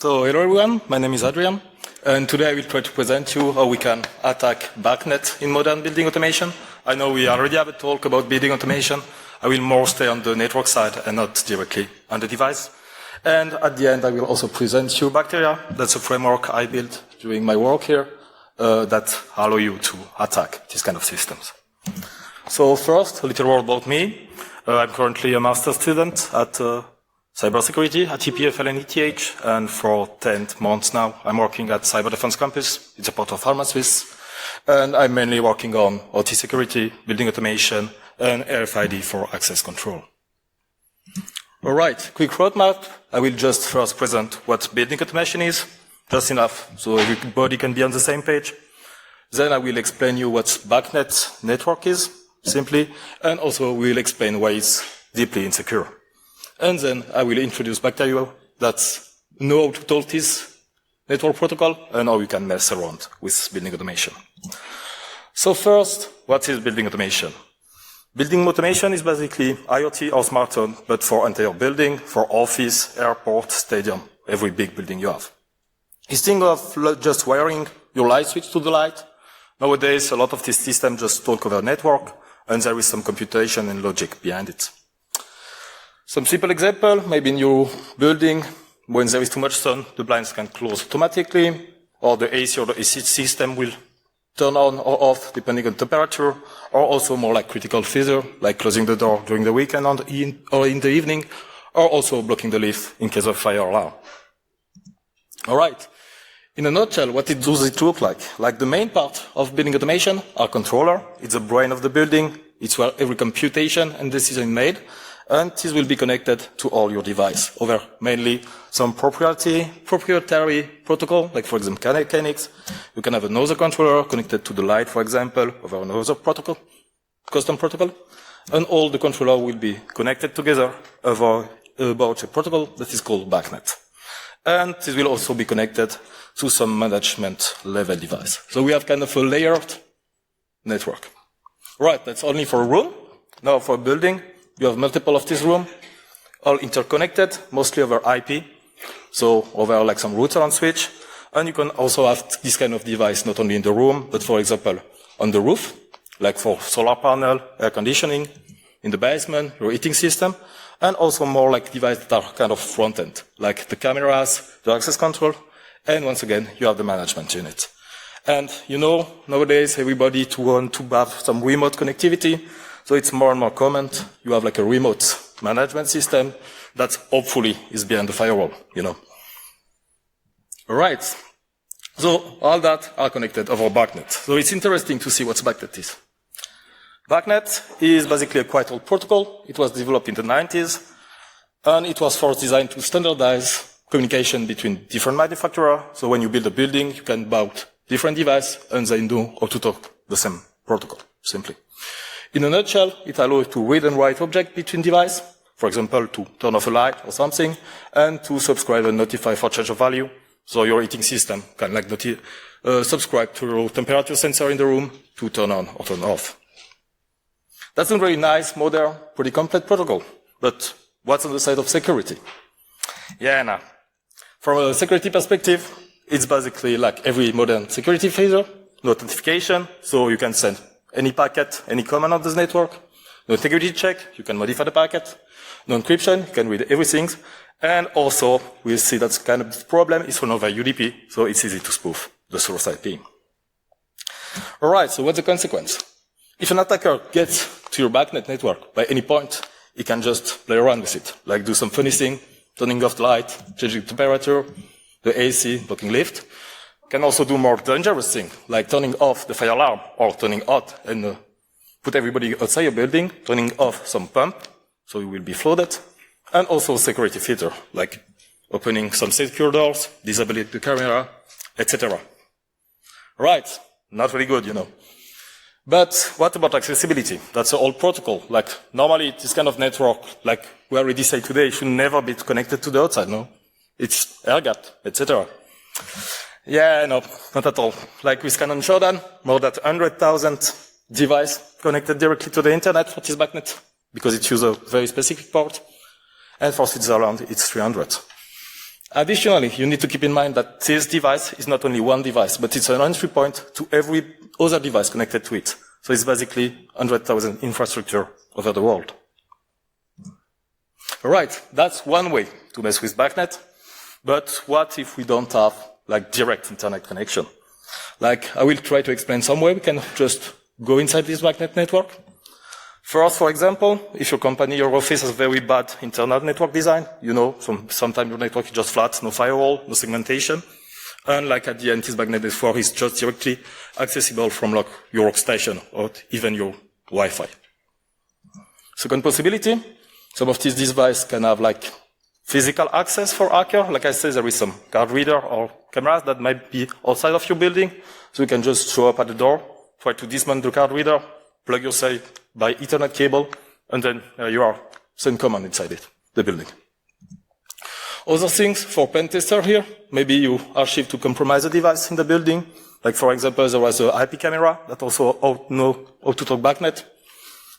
So hello everyone, my name is Adrian, and today I will try to present you how we can attack BACnet in modern building automation. I know we already have a talk about building automation. I will more stay on the network side and not directly on the device. And at the end I will also present you Bacteria. That's a framework I built during my work here that allow you to attack these kind of systems. So first, a little word about me. I'm currently a master's student at cybersecurity at EPFL and ETH, and for 10 months now I'm working at Cyber Defense Campus. It's a part of Pharma Swiss, and I'm mainly working on OT security, building automation, and RFID for access control. Alright, quick roadmap. I will just first present what building automation is, just enough so everybody can be on the same page. Then I will explain you what BACnet network is, simply, and also we'll explain why it's deeply insecure. And then I will introduce Bacteria that know how to talk this network protocol and how you can mess around with building automation. So first, what is building automation? Building automation is basically IoT or smart home, but for entire building, for office, airport, stadium, every big building you have. Instead of just wiring your light switch to the light, nowadays a lot of these systems just talk over network, and there is some computation and logic behind it. Some simple example, maybe in your building, when there is too much sun, the blinds can close automatically, or the AC or the AC system will turn on or off depending on temperature, or also more like critical feature, like closing the door during the weekend or in the evening, or also blocking the lift in case of fire alarm. Alright, in a nutshell, what does it look like? Like the main part of building automation, our controller, it's the brain of the building, it's where every computation and decision is made, and this will be connected to all your device over mainly some proprietary protocol, like for example Kinetics. You can have another controller connected to the light, for example, over another protocol, custom protocol, and all the controller will be connected together about a protocol that is called BACnet. And this will also be connected to some management level device. So we have kind of a layered network. Right, that's only for a room. Now for a building, you have multiple of this room, all interconnected, mostly over IP, so over like some router and switch. And you can also have this kind of device not only in the room, but for example on the roof, like for solar panel, air conditioning, in the basement, your heating system, and also more like devices that are kind of front-end, like the cameras, the access control, and once again, you have the management unit. And you know, nowadays everybody want to have some remote connectivity, so it's more and more common. You have like a remote management system that hopefully is behind the firewall, you know. Alright. So all that are connected over BACnet. So it's interesting to see what BACnet is. BACnet is basically a quite old protocol. It was developed in the 90s, and it was first designed to standardize communication between different manufacturers. So when you build a building, you can buy different devices, and they know how to talk the same protocol, simply. In a nutshell, it allows to read and write objects between devices, for example, to turn off a light or something, and to subscribe and notify for change of value. So your heating system can like subscribe to your temperature sensor in the room to turn on or turn off. That's a very nice, modern, pretty complex protocol. But what's on the side of security? Yeah, now, from a security perspective, it's basically like every modern security feature, no authentication, so you can send any packet, any command on this network. No integrity check, you can modify the packet. No encryption, you can read everything. And also, we see that kind of problem is run over UDP, so it's easy to spoof the source IP. Alright, so what's the consequence? If an attacker gets to your BACnet network by any point, he can just play around with it, like do some funny thing, turning off the light, changing the temperature, the AC, blocking lift. Can also do more dangerous things, like turning off the fire alarm or turning on and put everybody outside your building, turning off some pump, so you will be flooded, and also security feature, like opening some secure doors, disabling the camera, etc. Right, not very good, you know. But what about accessibility? That's an old protocol. Like normally this kind of network, like we already say today, should never be connected to the outside, no? It's air-gapped, etc. Yeah, no, not at all. Like with Canon Jordan, more than 100,000 devices connected directly to the internet for this BACnet, because it uses a very specific port. And for Switzerland, it's 300. Additionally, you need to keep in mind that this device is not only one device, but it's an entry point to every other device connected to it. So it's basically 100,000 infrastructure over the world. All right, that's one way to mess with BACnet. But what if we don't have like direct internet connection? Like I will try to explain some way we can just go inside this BACnet network. First, for example, if your company, your office has very bad internal network design, you know, sometimes your network is just flat, no firewall, no segmentation. And like at the end, this BACnet network is just directly accessible from like your workstation or even your Wi-Fi. Second possibility, some of these devices can have like physical access for hacker. Like I said, there is some card reader or cameras that might be outside of your building. So you can just show up at the door, try to dismantle the card reader, plug yourself by Ethernet cable, and then you are send command inside it, the building. Other things for pen tester here, maybe you archive to compromise a device in the building. Like for example, there was an IP camera that also know how to talk BACnet.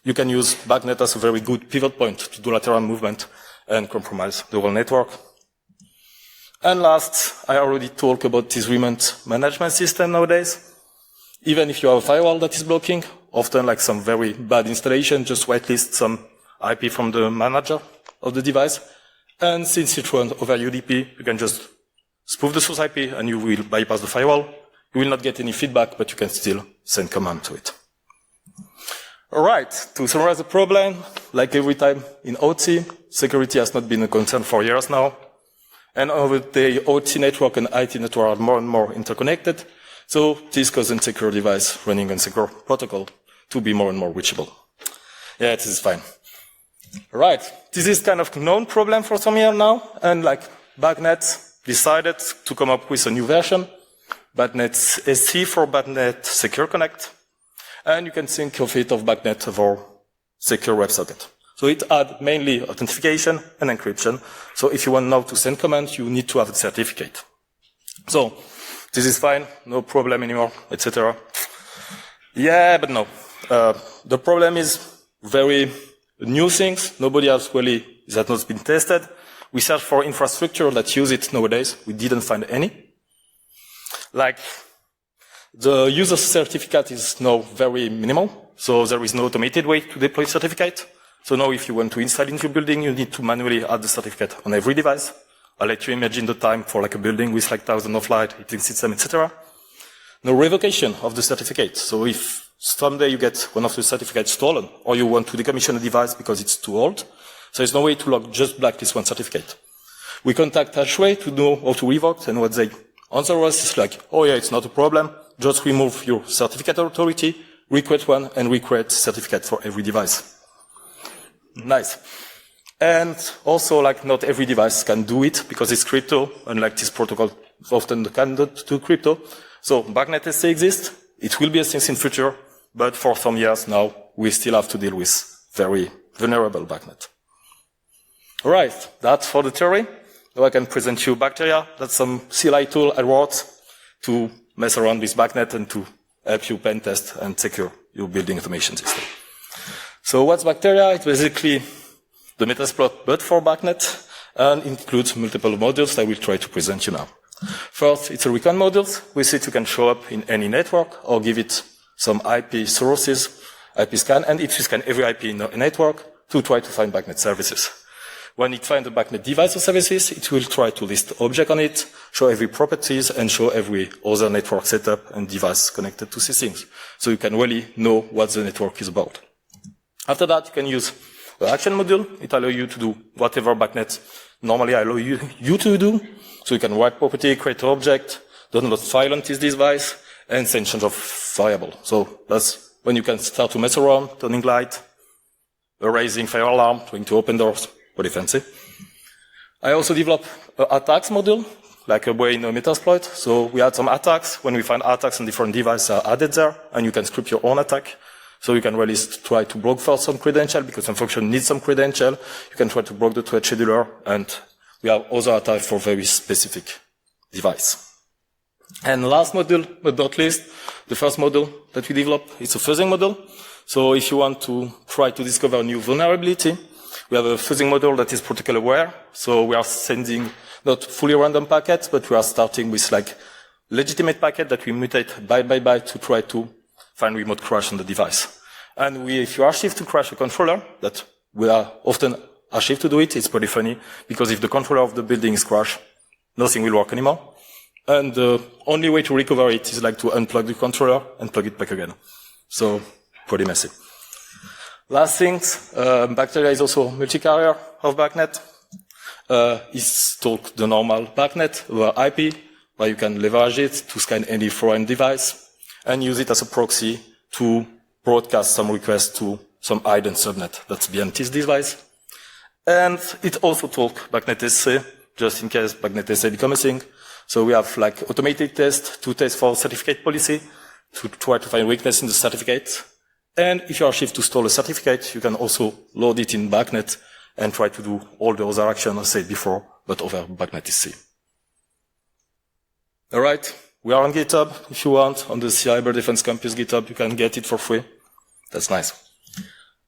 You can use BACnet as a very good pivot point to do lateral movement and compromise the whole network. And last, I already talked about this remote management system nowadays. Even if you have a firewall that is blocking, often like some very bad installation, just whitelist some IP from the manager of the device. And since it runs over UDP, you can just spoof the source IP and you will bypass the firewall. You will not get any feedback, but you can still send command to it. All right, to summarize the problem, like every time in OT, security has not been a concern for years now. And over the OT network and IT network are more and more interconnected. So this causes secure device running on secure protocol to be more and more reachable. Yeah, this is fine. All right, this is kind of known problem for some years now. And like BACnet decided to come up with a new version, BACnet SC for BACnet Secure Connect. And you can think of it of BACnet for secure WebSocket. So it had mainly authentication and encryption. So if you want now to send commands, you need to have a certificate. So this is fine, no problem anymore, etc. Yeah, but no. The problem is very new things. Nobody else really that has been tested. We searched for infrastructure that use it nowadays. We didn't find any. Like the user certificate is now very minimal. So there is no automated way to deploy certificate. So now if you want to install into your building, you need to manually add the certificate on every device. I'll let you imagine the time for like a building with like thousands of light, heating system, etc. No revocation of the certificate. So if someday you get one of the certificates stolen, or you want to decommission a device because it's too old, so there's no way to log just blacklist one certificate. We contact Hashway to know how to revoke, and what they answer us is like, oh yeah, it's not a problem. Just remove your certificate authority, recreate one, and recreate certificate for every device. Nice. And also, like, not every device can do it because it's crypto, unlike this protocol often cannot do crypto. So BACnet SC exists. It will be a thing in future, but for some years now, we still have to deal with very vulnerable BACnet. All right, that's for the theory. Now I can present you bacteria. That's some CLI tool I wrote to mess around with BACnet and to help you pen test and secure your building automation system. So what's bacteria? It's basically the Metasploit, but for BACnet, and includes multiple modules I will try to present you now. First, it's a recon modules. With it, you can show up in any network or give it some IP sources, IP scan, and it will scan every IP in a network to try to find BACnet services. When it finds a BACnet device or services, it will try to list object on it, show every properties, and show every other network setup and device connected to systems. So you can really know what the network is about. After that, you can use the action module. It allows you to do whatever BACnet normally allow you to do. So you can write property, create an object, download file on this device, and send change of variable. So that's when you can start to mess around, turning light, erasing fire alarm, trying to open doors. Pretty fancy. I also developed an attacks module, like a way in a Metasploit. So we had some attacks. When we find attacks on different devices are added there, and you can script your own attack. So you can really try to block for some credential, because some function needs some credential. You can try to block the thread scheduler, and we have other attacks for very specific device. And last module, but not least, the first module that we developed, it's a fuzzing module. So if you want to try to discover a new vulnerability, We have a fuzzing model that is protocol aware. So we are sending not fully random packets, but we are starting with like legitimate packet that we mutate byte by byte to try to find remote crash on the device. And if you archive to crash a controller, that we are often archive to do it, it's pretty funny, because if the controller of the building is crashed, nothing will work anymore. And the only way to recover it is like to unplug the controller and plug it back again. So, pretty messy. Last things, Bacteria is also multi-carrier of BACnet. It's talk the normal BACnet over IP, where you can leverage it to scan any foreign device and use it as a proxy to broadcast some requests to some hidden subnet that's behind this device. And it also talk BACnet SC, just in case BACnet SC becomes a thing. So we have like automated tests to test for certificate policy, to try to find weakness in the certificate. And if you are shift to store a certificate, you can also load it in BACnet and try to do all the other actions I said before, but over BACnet SC. All right, we are on GitHub. If you want, on the Cyber Defense Campus GitHub, you can get it for free. That's nice.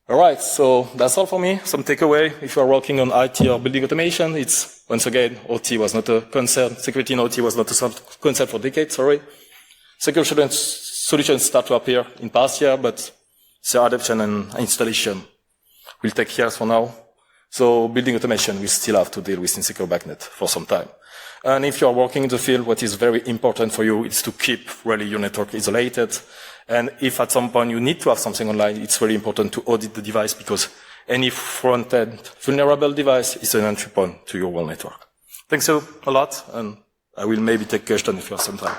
All right, so that's all for me. Some takeaway. If you are working on IT or building automation, it's, once again, OT was not a concern. Security in OT was not a concern for decades, sorry. Security solutions start to appear in past year, but their adoption and installation will take years for now. So building automation we still have to deal with in secure BACnet for some time. And if you are working in the field, what is very important for you is to keep really your network isolated. And if at some point you need to have something online, it's very important to audit the device, because any front-end vulnerable device is an entry point to your whole network. Thanks a lot, and I will maybe take questions if you have some time.